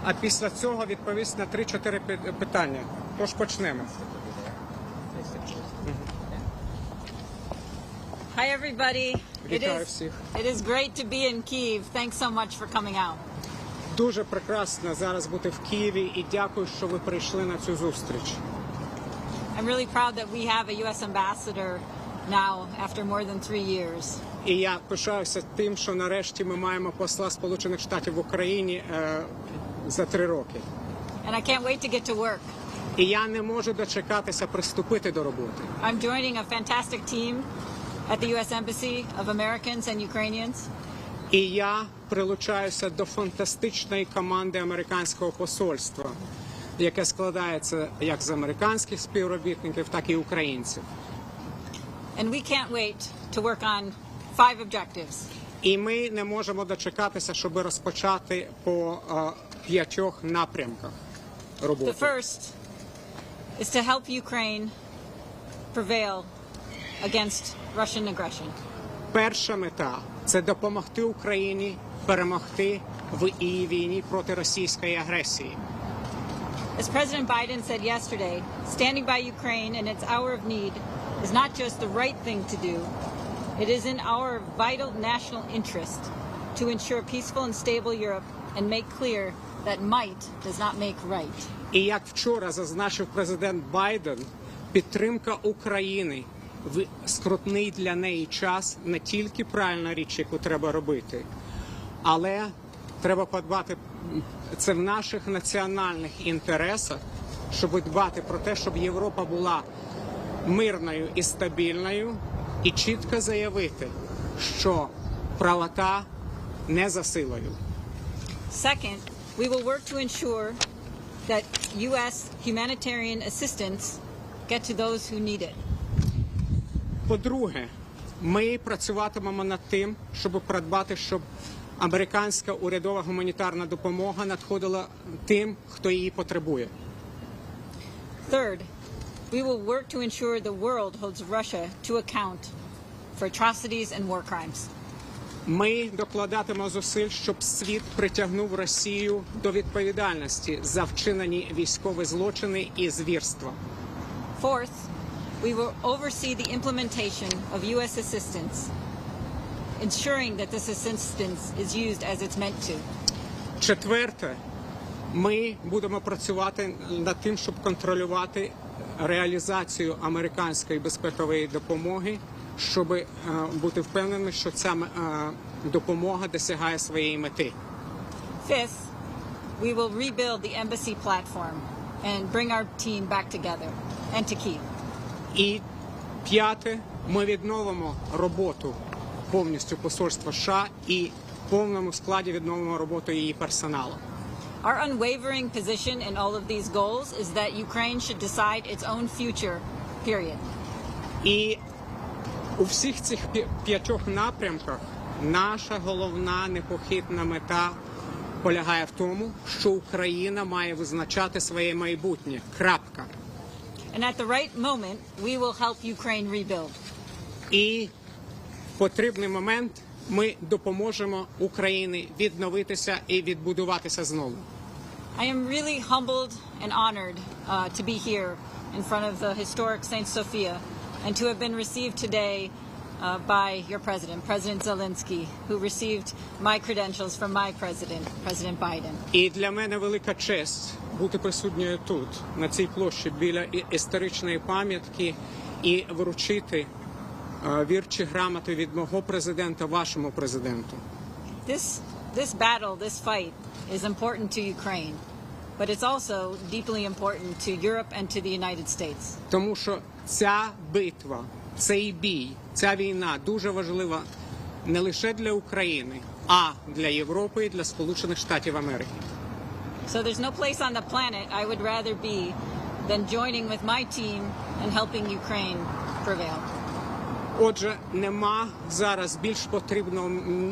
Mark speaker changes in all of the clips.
Speaker 1: а після цього відповість на 3-4 питання. Тож почнемо.
Speaker 2: Hi everybody.
Speaker 1: Вітаю всіх.
Speaker 2: It is great to be in Kyiv. Thanks so much for coming out.
Speaker 1: Дуже прекрасно зараз бути в Києві і дякую, що ви прийшли на цю зустріч.
Speaker 2: I'm really proud that we have a U.S. ambassador now after more than 3 years.
Speaker 1: І я пишаюся тим, що нарешті ми маємо посла Сполучених Штатів в Україні за 3 роки.
Speaker 2: And I can't wait to get to work.
Speaker 1: І я не можу дочекатися приступити до роботи.
Speaker 2: I'm joining a fantastic team at the U.S. Embassy of Americans and Ukrainians.
Speaker 1: І я прилучаюся до фантастичної команди Американського посольства, яке складається як з американських співробітників, так і українців.
Speaker 2: And we can't wait to work on 5 objectives.
Speaker 1: І ми не можемо дочекатися, щоб розпочати по 5 напрямках роботи.
Speaker 2: The first is to help Ukraine prevail against Russian aggression.
Speaker 1: Перша мета – це допомогти Україні перемогти в її війні проти російської агресії.
Speaker 2: As President Biden said yesterday, standing by Ukraine in its hour of need is not just the right thing to do, it is in our vital national interest to ensure peaceful and stable Europe and make clear that might does not make right.
Speaker 1: І як вчора зазначив президент Байден, підтримка України в скрутний для неї час не тільки правильна річ, яку треба робити, але треба подбати, це в наших національних інтересах, щоб дбати про те, щоб Європа була мирною і стабільною, і чітко заявити, що правота не за силою.
Speaker 2: Second, we will work to ensure that U.S. humanitarian assistance get to those who need it.
Speaker 1: По-друге, ми працюватимемо над тим, щоб придбати, щоб американська урядова гуманітарна допомога надходила тим, хто її потребує.
Speaker 2: Third, we will work to ensure the world holds Russia to account for atrocities and war crimes.
Speaker 1: Ми докладатимемо зусиль, щоб світ притягнув Росію до відповідальності за вчинені військові злочини і звірства.
Speaker 2: Fourth, we will oversee the implementation of U.S. assistance, ensuring that this assistance is used as it's meant to.
Speaker 1: Четверте, ми будемо працювати над тим, щоб контролювати реалізацію американської безпекової допомоги, щоб бути впевненими, що ця допомога досягає своєї мети.
Speaker 2: Fifth, we will rebuild the embassy platform and bring our team back together and to Kyiv.
Speaker 1: І п'яте, ми відновимо роботу повністю посольства США і в повному складі відновимо роботу її персоналу.
Speaker 2: Our unwavering position in all of these goals is that Ukraine should decide its own future, period.
Speaker 1: І у всіх цих 5 напрямках наша головна непохитна мета полягає в тому, що Україна має визначати своє майбутнє. Крапка.
Speaker 2: And at the right moment, we will help Ukraine rebuild.
Speaker 1: І в потрібний момент ми допоможемо Україні відновитися і відбудуватися знову.
Speaker 2: I am really humbled and honored to be here in front of the historic St. Sophia and to have been received today by your president, President Zelensky, who received my credentials from my president, President Biden.
Speaker 1: І для мене велика честь бути присутньою тут, на цій площі, біля історичної пам'ятки і вручити вірчі грамоти від мого президента вашому президенту.
Speaker 2: This battle, this fight is important to Ukraine, but it's also deeply important to Europe and to the United States.
Speaker 1: Тому що ця битва, цей бій, ця війна дуже важлива не лише для України, а для Європи і для Сполучених Штатів Америки.
Speaker 2: So there's no place on the planet I would rather be than joining with my team and helping Ukraine prevail.
Speaker 1: Отже, нема зараз більш потрібного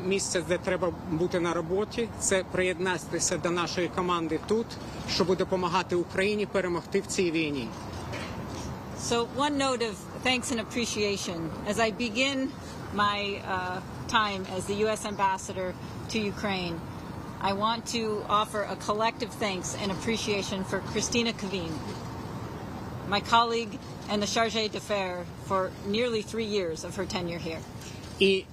Speaker 1: місця, де треба бути на роботі. Це приєднатися до нашої команди тут, щоб допомагати Україні перемогти в цій війні.
Speaker 2: So one note of thanks and appreciation as I begin my time as the U.S. ambassador to Ukraine. I want to offer a collective thanks and appreciation for Christina Kveen, my colleague and the chargé d'affaires for nearly 3 years of her tenure here.
Speaker 1: І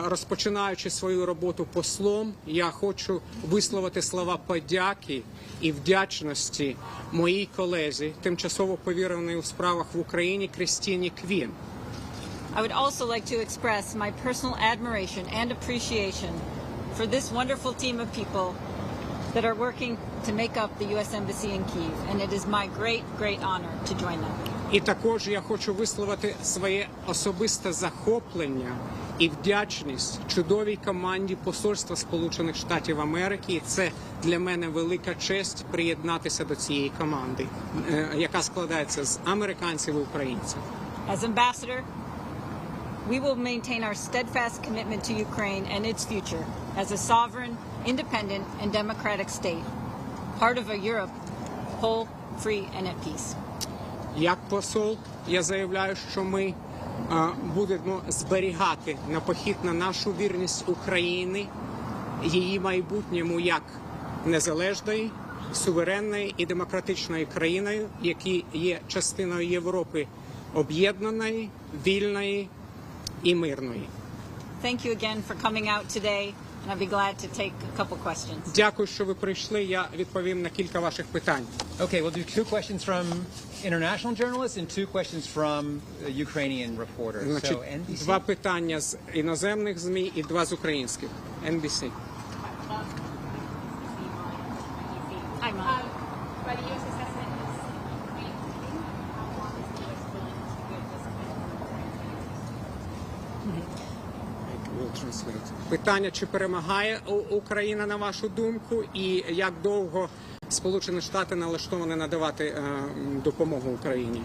Speaker 1: розпочинаючи свою роботу послом, я хочу висловити слова подяки і вдячності моїй колезі, тимчасово повіреної у справах в Україні Крістіні Квін.
Speaker 2: I would also like to express my personal admiration and appreciation for this wonderful team of people that are working to make up the U.S. Embassy in Kyiv, and it is my great, great honor to join them.
Speaker 1: І також я хочу висловити своє особисте захоплення і вдячність чудовій команді Посольства Сполучених Штатів Америки. І це для мене велика честь приєднатися до цієї команди, яка складається з американців і українців.
Speaker 2: As ambassador, we will maintain our steadfast commitment to Ukraine and its future as a sovereign, independent, and democratic state, part of a Europe whole, free, and at peace.
Speaker 1: Як посол, я заявляю, що ми будемо зберігати на похід на нашу вірність України, її майбутньому як незалежної, суверенної і демократичної країною, які є частиною Європи об'єднаної, вільної і мирної.
Speaker 2: Thank you again for coming out today, and I'll be glad to take a couple questions.
Speaker 1: Дякую, що ви прийшли. Я відповім на кілька ваших питань.
Speaker 3: Okay, we'll do 2 questions from international journalists and 2 questions from Ukrainian reporters.
Speaker 1: Значить,
Speaker 3: So NBC.
Speaker 1: 2 питання з іноземних ЗМІ і 2 з українських. NBC.
Speaker 2: Hi, Mom.
Speaker 4: By the U.S. assessment is waiting for meeting. How long is the U.S. willing to give this
Speaker 1: Питання, чи перемагає Україна, на вашу думку, і як довго Сполучені Штати налаштовані надавати допомогу Україні?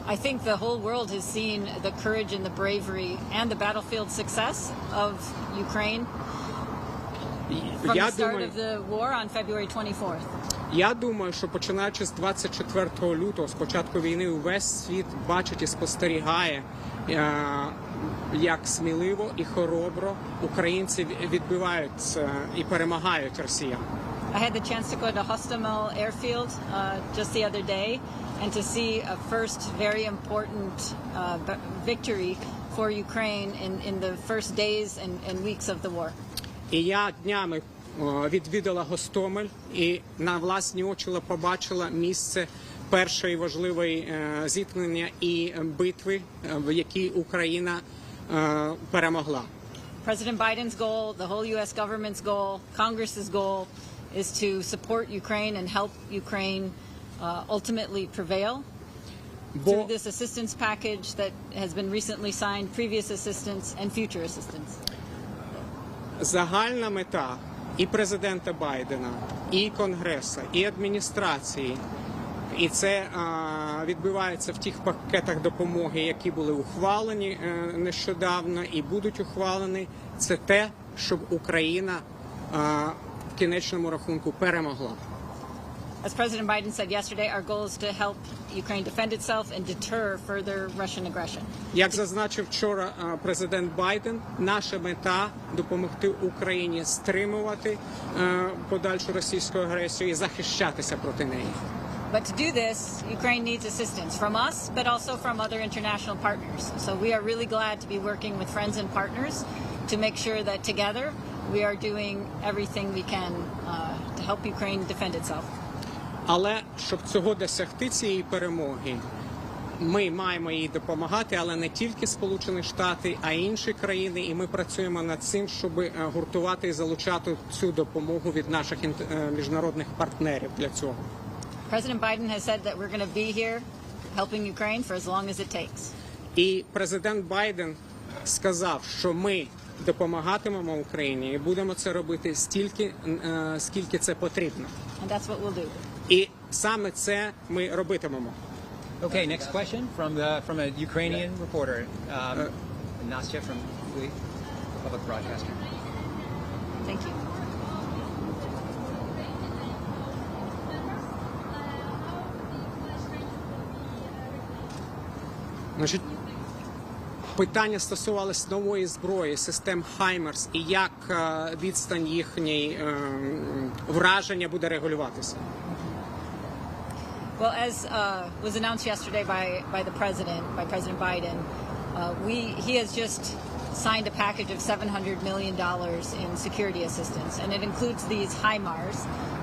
Speaker 2: I think the whole world has seen the courage and the bravery and the battlefield success of Ukraine from the start of the war on February 24th.
Speaker 1: Я думаю, що починаючи з 24 лютого, з початку війни, увесь світ бачить і спостерігає, як сміливо і хоробро українці відбивають і перемагають росіян.
Speaker 2: I had the chance to go to Hostomel airfield just the other day and to see a first very important victory for Ukraine in the first days and weeks of the war.
Speaker 1: І я днями відвідала Гостомель і на власні очі побачила місце першої важливої зіткнення і битви, в якій Україна перемогла.
Speaker 2: President Biden's goal, the whole U.S. government's goal, Congress's goal is to support Ukraine and help Ukraine ultimately prevail through this assistance package that has been recently signed, previous assistance and future assistance.
Speaker 1: Загальна мета і президента Байдена, і Конгресу, і адміністрації, і це відбувається в тих пакетах допомоги, які були ухвалені нещодавно і будуть ухвалені, це те, щоб Україна в кінечному рахунку перемогла.
Speaker 2: As President Biden said yesterday, our goal is to help Ukraine defend itself and deter further Russian aggression.
Speaker 1: Як зазначив вчора президент Байден, наша мета – допомогти Україні стримувати подальшу російську агресію і захищатися проти неї.
Speaker 2: But to do this, Ukraine needs assistance from us, but also from other international partners. So we are really glad to be working with friends and partners to make sure that together we are doing everything we can to help Ukraine defend itself.
Speaker 1: Але щоб цього досягти, цієї перемоги, ми маємо їй допомагати, але не тільки Сполучені Штати, а й інші країни. І ми працюємо над цим, щоб гуртувати і залучати цю допомогу від наших міжнародних партнерів для цього.
Speaker 2: President Biden has said that we're going to be here helping Ukraine for as long as it takes.
Speaker 1: І президент Байден сказав, що ми допомагатимемо Україні і будемо це робити стільки, скільки це потрібно.
Speaker 2: And that's what we'll do.
Speaker 1: І саме це ми робитимемо.
Speaker 3: Okay, next question from a Ukrainian reporter, Nastya from the Public Broadcaster.
Speaker 2: Thank you.
Speaker 1: Значить, Питання стосувалось нової зброї, систем «Хаймерс» і як відстань їхньої враження буде регулюватися.
Speaker 2: Well, as was announced yesterday by President Biden, he has just signed a package of $700 million in security assistance, and it includes these HIMARS,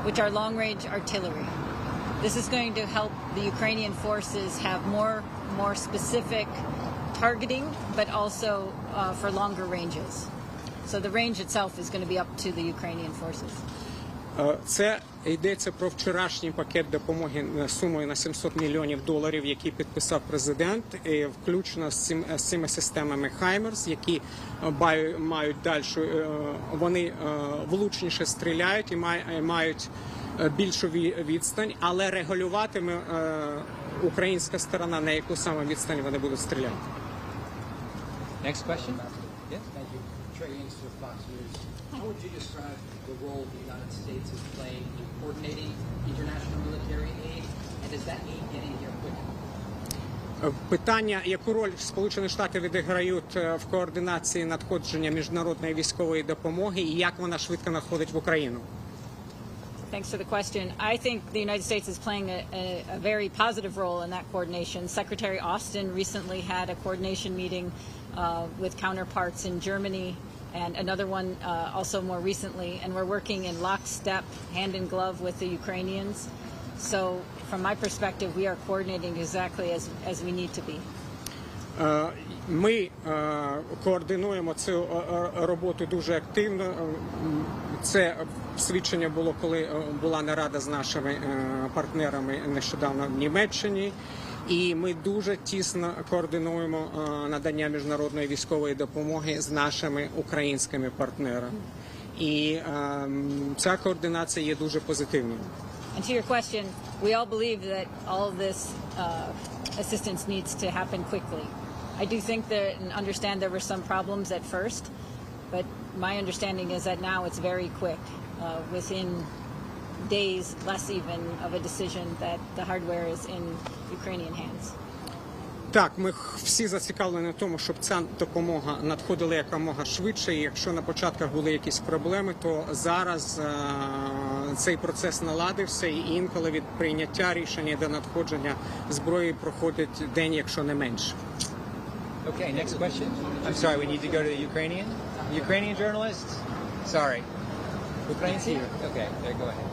Speaker 2: which are long-range artillery. This is going to help the Ukrainian forces have more specific targeting, but also for longer ranges. So the range itself is going to be up to the Ukrainian forces.
Speaker 1: Це йдеться про вчорашній пакет допомоги сумою на $700 мільйонів, який підписав президент, включно з цими системами «Хаймерс», які мають дальшу, вони влучніше стріляють і мають більшу відстань, але регулюватиме українська сторона, на яку саме відстань вони будуть стріляти.
Speaker 3: Next question. Yes.
Speaker 5: Thank you. Trey Haynes with Fox News. How would you describe the role the United States is playing in coordinating international military aid, and is that aid getting here quicker?
Speaker 1: Питання, яку роль Сполучені Штати відіграють в координації надходження міжнародної військової допомоги і як вона швидко надходить в Україну?
Speaker 2: Thanks for the question. I think the United States is playing a very positive role in that coordination. Secretary Austin recently had a coordination meeting with counterparts in Germany and another one also more recently, and we're working in lockstep, hand in glove with the Ukrainians. So from my perspective, we are coordinating exactly as we need to be.
Speaker 1: Ми координуємо цю роботу дуже активно. Це свідчення було, коли була нарада з нашими партнерами нещодавно в Німеччині. І ми дуже тісно координуємо надання міжнародної військової допомоги з нашими українськими партнерами. І ця координація є дуже позитивною.
Speaker 2: And to your question, we all believe that all of this assistance needs to happen quickly. I do think that and understand there were some problems at first, but my understanding is that now it's very quick, within days, less even, of a decision that the hardware is in Ukrainian hands.
Speaker 1: Так, ми всі зацікавлені в тому, щоб ця допомога надходила якомога швидше. І якщо на початках були якісь проблеми, то зараз цей процес наладився, і інколи від прийняття рішення до надходження зброї проходить день, якщо не менше.
Speaker 3: Okay, next question. I'm sorry, we need to go to the Ukrainian journalists. Sorry. Ukrainian? Okay, there, go ahead.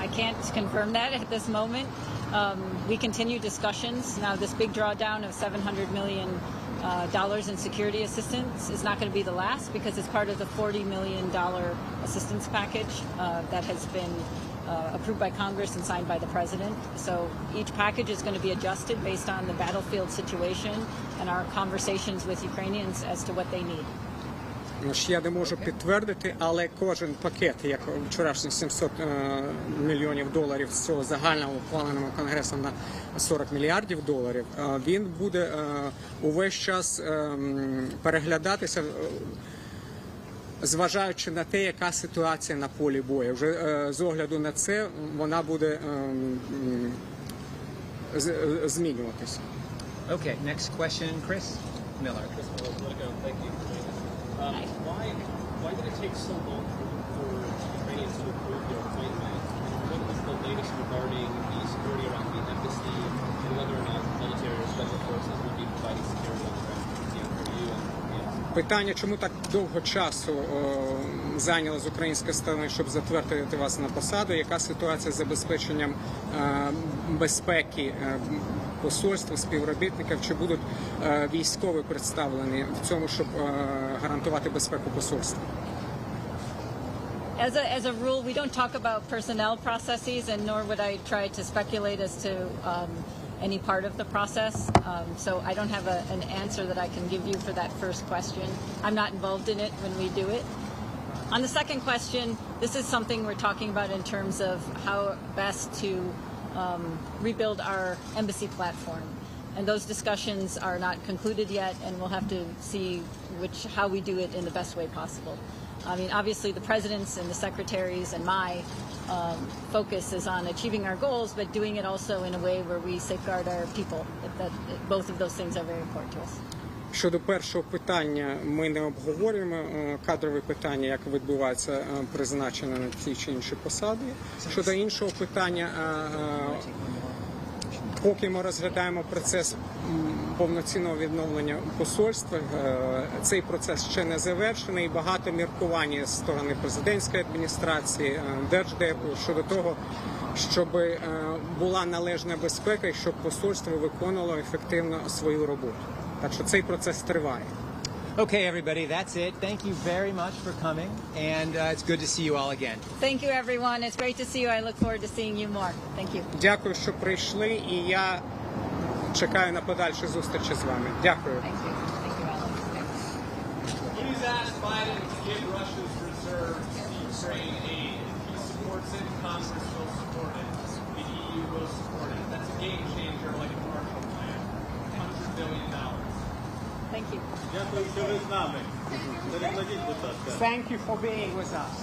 Speaker 2: I can't confirm that at this moment. We continue discussions. Now, this big drawdown of $700 million in security assistance is not going to be the last, because it's part of the $40 million assistance package that has been approved by Congress and signed by the President. So each package is going to be adjusted based on the battlefield situation and our conversations with Ukrainians as to what they need.
Speaker 1: Я не можу підтвердити, але кожен пакет, як вчорашній $700 мільйонів з цього загального ухваленого Конгресом на $40 мільярдів, він буде увесь час переглядатися, зважаючи на те, яка ситуація на полі бою. Вже з огляду на це вона буде змінюватися.
Speaker 3: Okay, next question, Chris Miller.
Speaker 6: Thank you. Why did it take so long for Ukrainians to approve your appointment? What was the latest regarding the security around the embassy and whether or not military or special forces would be providing security on the ground for you and
Speaker 1: Питання, чому так довго часу зайняло з української сторони, щоб затвердити вас на посаду? Яка ситуація з забезпеченням безпеки посольства, співробітників? Чи будуть військові представлені в цьому, щоб гарантувати безпеку посольства?
Speaker 2: As a rule, we don't talk about personnel processes, and nor would I try to speculate as to any part of the process. So I don't have an answer that I can give you for that first question. I'm not involved in it when we do it. On the second question, this is something we're talking about in terms of how best to rebuild our embassy platform. And those discussions are not concluded yet, and we'll have to see how we do it in the best way possible. I mean, obviously the president's and the secretaries and my focus is on achieving our goals, but doing it also in a way where we safeguard our people. Both of those things are very important to us.
Speaker 1: Щодо першого питання, ми не обговорюємо кадрові питання, як відбувається призначення на ці чи інші посади. Щодо іншого питання, поки ми розглядаємо процес повноцінного відновлення посольства, цей процес ще не завершений. Багато міркувань з сторони президентської адміністрації, Держдепу щодо того, щоб була належна безпека і щоб посольство виконувало ефективно свою роботу. Так що цей процес триває.
Speaker 3: Okay, everybody, that's it. Thank you very much for coming, and it's good to see you all again.
Speaker 2: Thank you, everyone. It's great to see you. I look forward to seeing you more. Thank you.
Speaker 1: Дякую, що прийшли, і я чекаю на подальші зустрічі з вами. Дякую.
Speaker 2: Thank you. Thank you, Alex.
Speaker 6: He's asked Biden to give Russia's reserves to Ukraine aid. If he supports it, Congress will support it. The EU will support it. That's a game changer like a Marshall Plan. $100 billion.
Speaker 2: Thank you.
Speaker 7: Дякую, що ви з нами. Перекладіть, будь ласка.
Speaker 1: Thank you for being with us.